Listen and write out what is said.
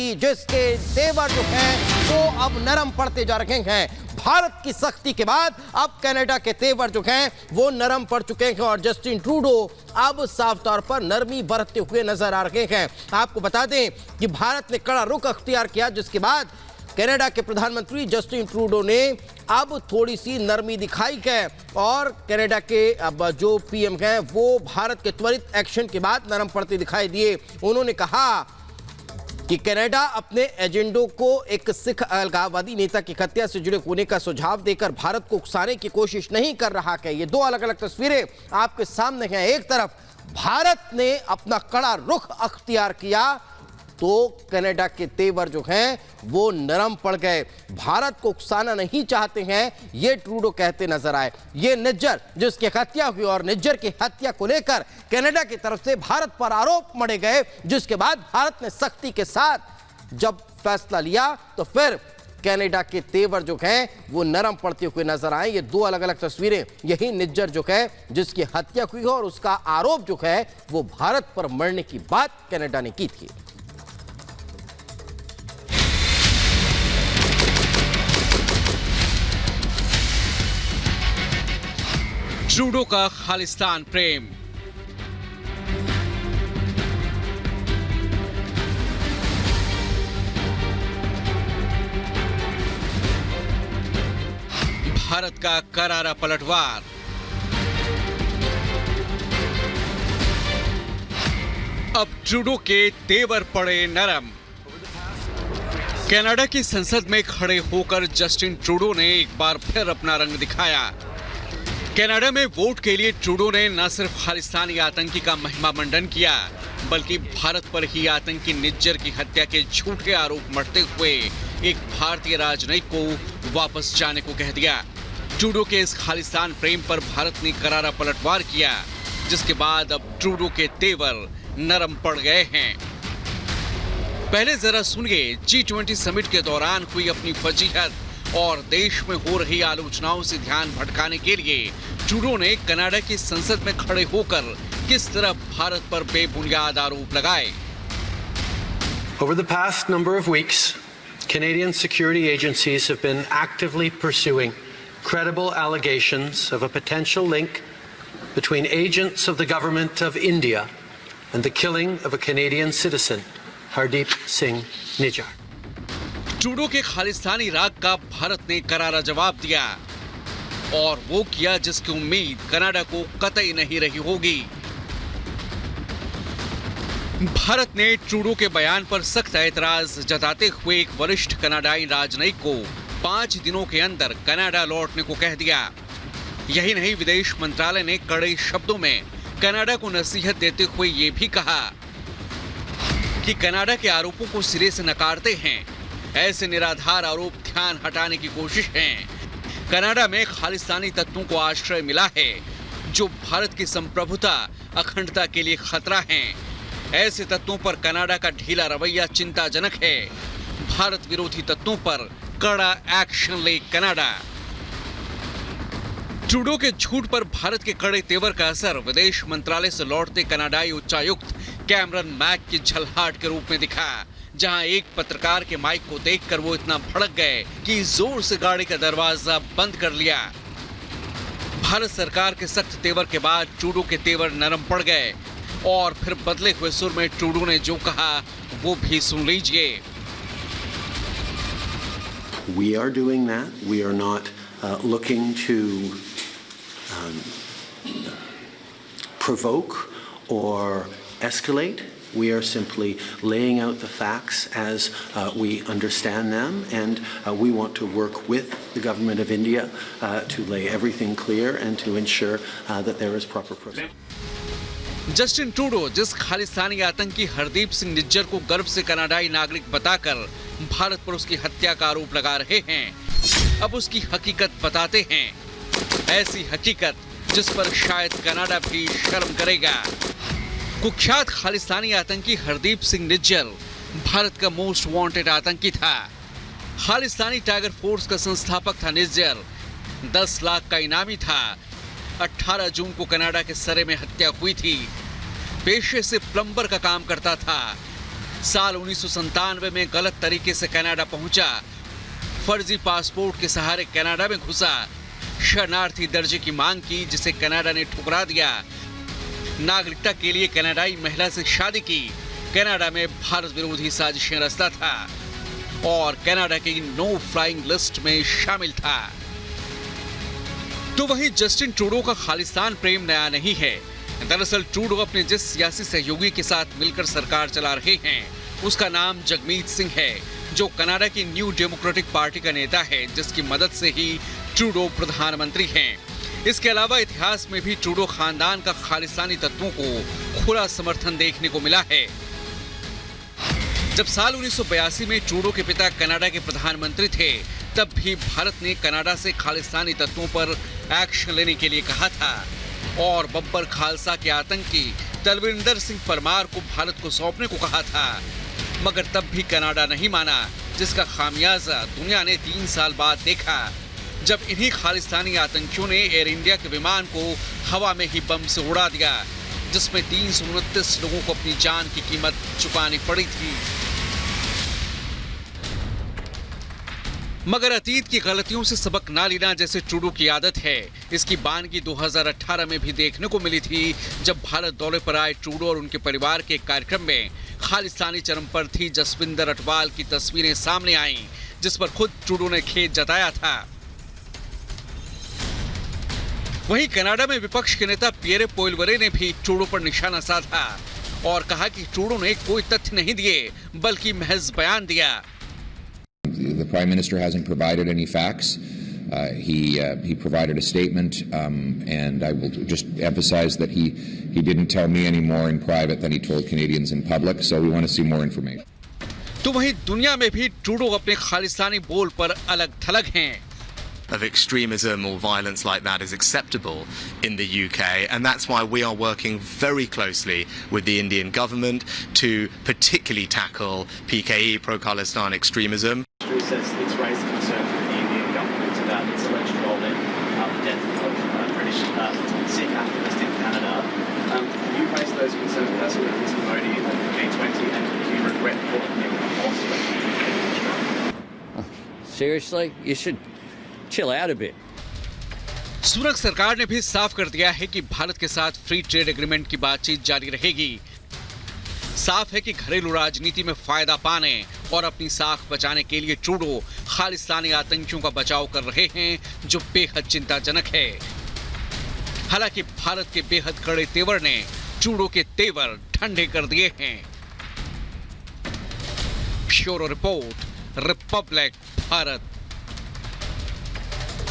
की, जिसके तेवर जो हैं वो अब नरम पड़ते जा रहे हैं। भारत की सख्ती के बाद अब कनाडा के तेवर जो हैं वो नरम पड़ चुके हैं और जस्टिन ट्रूडो अब साफ तौर पर नरमी बरतते हुए नजर आ रहे हैं। आपको बता दें कि भारत ने कड़ा रुख अख्तियार किया, जिसके बाद कनाडा के प्रधानमंत्री जस्टिन ट्रूडो ने अब थोड़ी सी नरमी दिखाई है और कनाडा के अब जो पीएम हैं वो भारत के त्वरित एक्शन के बाद नरम पड़ते दिखाई दिए। उन्होंने कहा कि कनाडा अपने एजेंडों को एक सिख अलगाववादी नेता की हत्या से जुड़े होने का सुझाव देकर भारत को उकसाने की कोशिश नहीं कर रहा है। ये दो अलग अलग तस्वीरें आपके सामने हैं। एक तरफ भारत ने अपना कड़ा रुख अख्तियार किया तो कनाडा के तेवर जो हैं वो नरम पड़ गए। भारत को उकसाना नहीं चाहते हैं, ये ट्रूडो कहते नजर आए। ये निज्जर जिसकी हत्या हुई और निज्जर की हत्या को लेकर कनाडा की तरफ से भारत पर आरोप मढ़े गए, जिसके बाद भारत ने सख्ती के साथ जब फैसला लिया तो फिर कनाडा के तेवर जो हैं वो नरम पड़ते हुए नजर आए। ये दो अलग अलग तस्वीरें, यही निज्जर जो है जिसकी हत्या हुई और उसका आरोप जो है वो भारत पर मरने की बात कनाडा ने की थी। ट्रूडो का खालिस्तान प्रेम। भारत का करारा पलटवार। अब ट्रूडो के तेवर पड़े नरम। कनाडा की संसद में खड़े होकर जस्टिन ट्रूडो ने एक बार फिर अपना रंग दिखाया। कनाडा में वोट के लिए ट्रूडो ने न सिर्फ खालिस्तानी आतंकी का महिमा मंडन किया, बल्कि भारत पर ही आतंकी निज्जर की हत्या के झूठे आरोप मढ़ते हुए एक भारतीय राजनयिक को वापस जाने को कह दिया। ट्रूडो के इस खालिस्तान प्रेम पर भारत ने करारा पलटवार किया, जिसके बाद अब ट्रूडो के तेवर नरम पड़ गए हैं। पहले जरा सुनिए G20 समिट के दौरान हुई अपनी फजीहत और देश में हो रही आलोचनाओं से ध्यान भटकाने के लिए ट्रूडो ने कनाडा की संसद में खड़े होकर किस तरह भारत पर बेबुनियाद आरोप लगाए। Over the past number of weeks, Canadian security agencies have been actively pursuing credible allegations of a potential link between agents of the government of India and the killing of a Canadian citizen, Hardeep Singh Nijjar. Trudeau के खालिस्तानी राग का भारत ने करारा जवाब दिया और वो किया जिसकी उम्मीद कनाडा को कतई नहीं रही होगी। भारत ने ट्रूडो के बयान पर सख्त ऐतराज जताते हुए एक वरिष्ठ कनाडाई राजनयिक को 5 दिनों के अंदर कनाडा लौटने को कह दिया। यही नहीं, विदेश मंत्रालय ने कड़े शब्दों में कनाडा को नसीहत देते हुए ये भी कहा कि कनाडा के आरोपों को सिरे से नकारते हैं। ऐसे निराधार आरोप ध्यान हटाने की कोशिश है। कनाडा में खालिस्तानी तत्वों को आश्रय मिला है जो भारत की संप्रभुता अखंडता के लिए खतरा हैं। ऐसे तत्वों पर कनाडा का ढीला रवैया चिंताजनक है। भारत विरोधी तत्वों पर कड़ा एक्शन ले कनाडा। ट्रूडो के झूठ पर भारत के कड़े तेवर का असर विदेश मंत्रालय से लौटते कनाडाई उच्चायुक्त कैमरन मैक की झलहाट के रूप में दिखा, जहां एक पत्रकार के माइक को देखकर वो इतना भड़क गए कि जोर से गाड़ी का दरवाजा बंद कर लिया। भारत सरकार के सख्त तेवर के बाद ट्रूडो के तेवर नरम पड़ गए और फिर बदले हुए सुर में ट्रूडो ने जो कहा वो भी सुन लीजिए। We are doing that. We are not looking to provoke or escalate. We are simply laying out the facts as we understand them, and we want to work with the government of India to lay everything clear and to ensure that there is proper process. Justin Trudeau जिस खालिस्तानी आतंकी हरदीप सिंह निज्जर को गर्व से कनाडाई नागरिक बताकर भारत पर उसकी हत्या का आरोप लगा रहे हैं, अब उसकी हकीकत बताते हैं। ऐसी हकीकत जिस पर शायद कनाडा भी शर्म करेगा। कुख्यात खालिस्तानी आतंकी हरदीप सिंह निज्जर भारत का मोस्ट वांटेड आतंकी था। खालिस्तानी टाइगर फोर्स का संस्थापक था निज्जर। 10 लाख का इनामी था। 18 जून को कनाडा के सरे में हत्या हुई थी। पेशे से प्लम्बर का काम करता था। साल 1997 में गलत तरीके से कनाडा पहुंचा, फर्जी पासपोर्ट के सहारे कनाडा में घुसा, शरणार्थी दर्जे की मांग की जिसे कनाडा ने ठुकरा दिया, नागरिकता के लिए कनाडाई महिला से शादी की, कनाडा में भारत विरोधी साजिशें रचता था और कनाडा की नो फ्लाइंग लिस्ट में शामिल था। तो वहीं जस्टिन ट्रूडो का खालिस्तान प्रेम नया नहीं है। दरअसल ट्रूडो अपने जिस सियासी सहयोगी के साथ मिलकर सरकार चला रहे हैं उसका नाम जगमीत सिंह है, जो कनाडा की न्यू डेमोक्रेटिक पार्टी का नेता है, जिसकी मदद से ही ट्रूडो प्रधानमंत्री हैं। इसके अलावा इतिहास में भी ट्रूडो खानदान का खालिस्तानी तत्वों को खुला समर्थन देखने को मिला है। जब साल 1982 में ट्रूडो के पिता कनाडा के प्रधानमंत्री थे, तब भी भारत ने कनाडा से खालिस्तानी तत्वों पर एक्शन लेने के लिए कहा था और बब्बर खालसा के आतंकी तलविंदर सिंह परमार को भारत को सौंपने को कहा था, मगर तब भी कनाडा नहीं माना, जिसका खामियाजा दुनिया ने 3 साल बाद देखा, जब इन्हीं खालिस्तानी आतंकियों ने एयर इंडिया के विमान को हवा में ही बम से उड़ा दिया, जिसमें 329 लोगों को अपनी जान की कीमत चुकानी पड़ी थी। मगर अतीत की गलतियों से सबक ना लेना जैसे ट्रूडो की आदत है, इसकी बानगी 2018 में भी देखने को मिली थी, जब भारत दौरे पर आए ट्रूडो और उनके परिवार के एक कार्यक्रम में खालिस्तानी चरमपंथी जसविंदर अटवाल की तस्वीरें सामने आईं, जिस पर खुद ट्रूडो ने खेद जताया था। वहीं कनाडा में विपक्ष के नेता पियरे पोइलवरे ने भी ट्रूडो पर निशाना साधा और कहा कि ट्रूडो ने कोई तथ्य नहीं दिए, बल्कि महज बयान दिया। The Prime Minister hasn't provided any facts. He provided a statement, and I will just emphasize that he didn't tell me any more in private than he told Canadians in public. So we want to see more information. तो वहीं दुनिया में भी Trudeau अपने खालिस्तानी बोल पर अलग थलग हैं। Of extremism or violence like that is acceptable in the UK, and that's why we are working very closely with the Indian government to particularly tackle PKE, pro-Khalistan extremism. Says it's raised concern with the Indian government about its alleged role in the death of British Sikh activists in Canada. Have you raised those concerns personally with Mr. Modi at the G20, and do you regret calling him a boss? Seriously? You should chill out a bit. Sunak सरकार ने भी साफ कर दिया है कि भारत के साथ फ्री ट्रेड एग्रीमेंट की बातचीत जारी रहेगी। साफ है कि घरेलू राजनीति में फायदा पाने और अपनी साख बचाने के लिए ट्रूडो खालिस्तानी आतंकियों का बचाव कर रहे हैं, जो बेहद चिंताजनक है। हालांकि भारत के बेहद कड़े तेवर ने ट्रूडो के तेवर ठंडे कर दिए हैं। Bureau report, Republic Bharat.